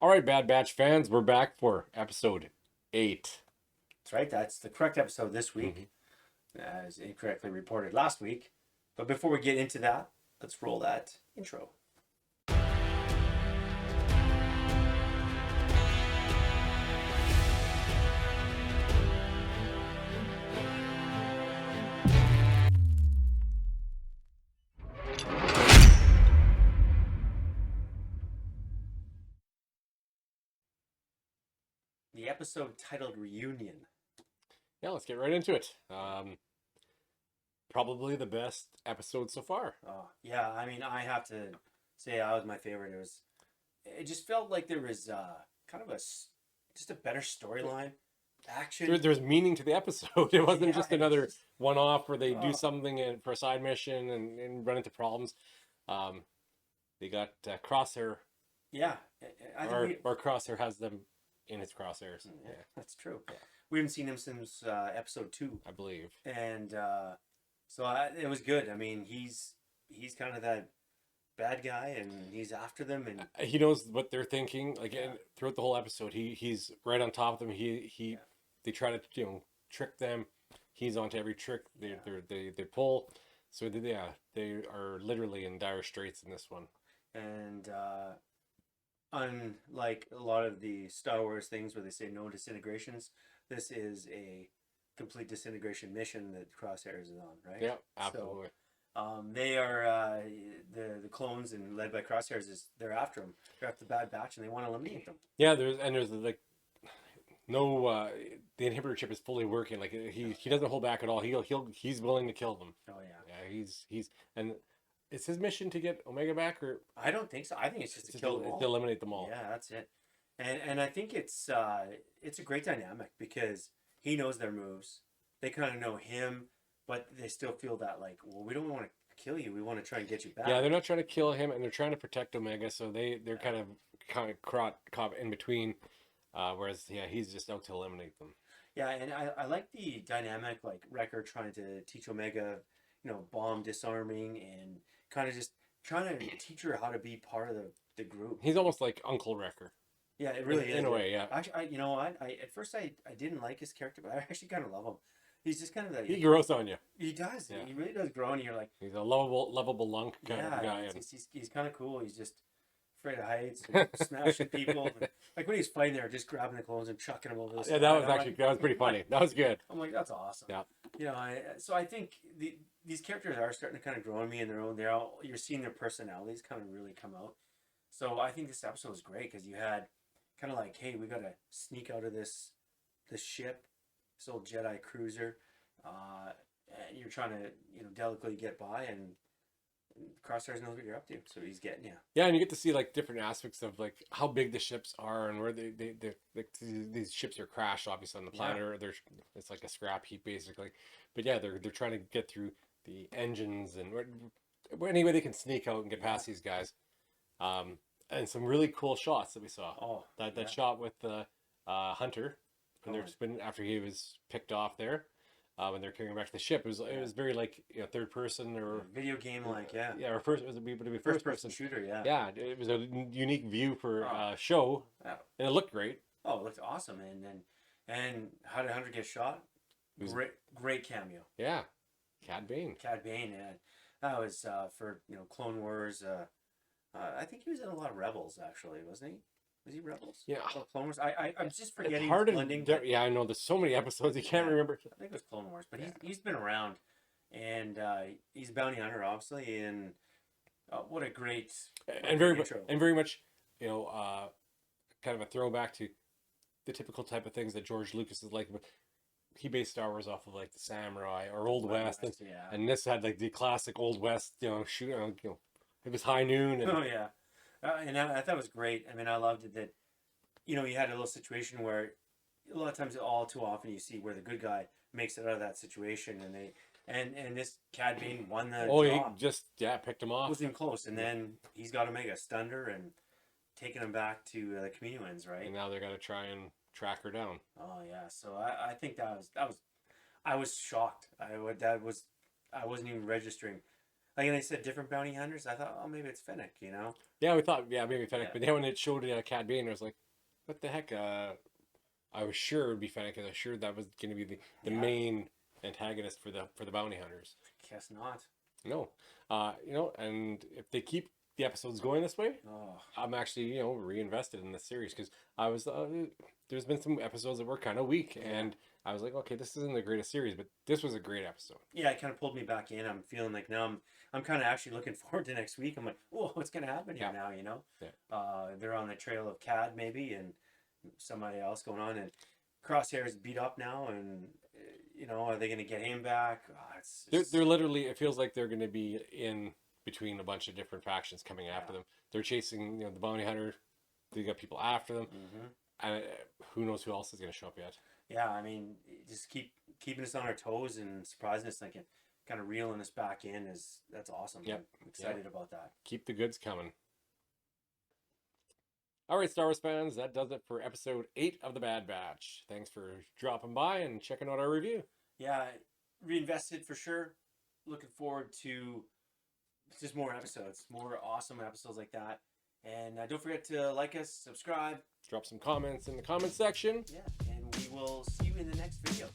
All right, Bad Batch fans, we're back for episode 8. That's right. That's the correct episode this Mhm. week, as incorrectly reported last week. But before we get into that, let's roll that intro. The episode titled Reunion. Yeah, let's get right into it. Probably the best episode so far. Oh, yeah. I mean, I have to say that was my favorite. It just felt like there was kind of just a better storyline, action. There's meaning to the episode. It wasn't Yeah, just it's another just one-off where they do oh, something for a side mission and run into problems. Um, they got Crosshair, yeah. I think or Crosshair has them in his crosshairs. yeah, Yeah, that's true. yeah, We haven't seen him since episode 2. I believe. And it was good. I mean, he's kind of that bad guy, and he's after them, and He knows what they're thinking. Like yeah, and throughout the whole episode, he's right on top of them. He yeah, they try to trick them. He's onto every trick yeah. they pull. So they are literally in dire straits in this one. And unlike a lot of the Star Wars things where they say no disintegrations, this is a complete disintegration mission that Crosshairs is on, right? Yeah, So absolutely. they are the clones and led by Crosshairs is they're after them. They're after the Bad Batch, and they want to eliminate them. Yeah, there's like no the inhibitor chip is fully working. Like he doesn't hold back at all. He's willing to kill them. Oh yeah. Yeah, he's and it's his mission to get Omega back, or I don't think so. I think it's just it's to just kill them to all. eliminate them all. Yeah, that's it. And I think it's a great dynamic because he knows their moves. They kind of know him, but they still feel that like, well, we don't want to kill you. We want to try and get you Yeah, they're back. not trying to kill him, and they're trying to protect Omega, so they're Yeah. kind of caught in between. Whereas yeah, he's just out to eliminate them. Yeah, and I like the dynamic like Wrecker trying to teach Omega, bomb disarming and kind of just trying to teach her how to be part of the group. He's almost like Uncle Wrecker Yeah, it really in is. a way. Yeah, Actually, you know what? I at first I didn't like his character, but I actually kind of love him. He's just kind of the he grows on you. he does. Yeah, He really does grow, and you're like, he's a lovable lunk kind of yeah, guy. he's kind of cool. He's just afraid of heights and smashing people. Like when he's fighting there, just grabbing the clones and chucking them over the Yeah, side. that was pretty funny. That was good. I'm like, that's awesome. Yeah, So I think these characters are starting to kind of grow on me in their own. You're seeing their personalities kind of really come out. So I think this episode was great because you had kind of like, hey, we got to sneak out of this ship, this old Jedi cruiser, uh, and you're trying to delicately get by, and Crosshairs knows what you're up to, so he's getting you. yeah, and you get to see like different aspects of like how big the ships are and where they like these ships are crashed obviously on the Yeah, planet. Or they're it's like a scrap heap basically. But yeah, they're trying to get through the engines and any way they can sneak out and get yeah. past these guys. And some really cool shots that we saw. Oh, That yeah. shot with the Hunter when Oh, they're spinning after he was picked off there. When they're carrying him back to the ship, it yeah. was very like third person or Video game like, yeah. yeah, or first it was to be First first person person. shooter, yeah. Yeah, it was a unique view for Oh, show, yeah. and it looked great. Oh, it looked awesome. And how did Hunter get shot? It was Great cameo. yeah, Cad Bane. Cad Bane, and that was for Clone Wars. I think he was in a lot of Rebels actually, wasn't he? Was he Rebels? Yeah, Oh, Clone Wars. I'm just it's forgetting hard to blending. But yeah. I know there's so many episodes you can't yeah, remember. I think it was Clone Wars, but Yeah, he's been around, and he's a bounty hunter, obviously, and what a and great intro. very much, you know, uh, kind of a throwback to the typical type of things that George Lucas is like. But he based Star Wars off of like the samurai or Old Wild West, West, yeah. and this had like the classic Old West, shoot, it was high noon and Oh yeah, and I thought it was great. I mean, I loved it that you had a little situation where a lot of times, all too often, you see where the good guy makes it out of that situation, and this Cad Bane won the oh, he job. just picked him off. Wasn't even close, and then he's got to make a stunner and taking him back to the Kaminoans, right? And now they're gonna try and track her down. Oh yeah, so I think that was I was shocked. I wasn't even registering. Like, and they said different bounty hunters. I thought, oh, maybe it's Fennec, you know? Yeah, we thought, yeah, maybe Fennec, Yeah. but then when it showed Cad Bane, I was like, what the heck? I was sure it would be Fennec, because I was sure that was going to be the Yeah. main antagonist for the bounty hunters. Guess not. No, you know, and if they keep the episodes going this way, Oh, I'm actually, you know, reinvested in this series, because I was there's been some episodes that were kind of weak, Yeah. and I was like, okay, this isn't the greatest series, but this was a great episode. yeah, it kind of pulled me back in. I'm feeling like now I'm kind of actually looking forward to next week. I'm like, whoa, what's going to happen here Yeah. now, you know? Yeah. They're on the trail of Cad, maybe, and somebody else going on. And Crosshair is beat up now, and, you know, are they going to get him back? They're literally, it feels like they're going to be in between a bunch of different factions coming after them. They're chasing, you know, the bounty hunter. They got people after them, and who knows who else is going to show up yet. Yeah, I mean, just keeping us on our toes and surprising us, like, and kind of reeling us back in that's awesome. Yep. I'm excited about that. Keep the goods coming. All right, Star Wars fans, that does it for episode 8 of The Bad Batch. Thanks for dropping by and checking out our review. Yeah, reinvested for sure. Looking forward to just more episodes, more awesome episodes like that. And don't forget to like us, subscribe. Drop some comments in the comment section. Yeah, and we will see you in the next video.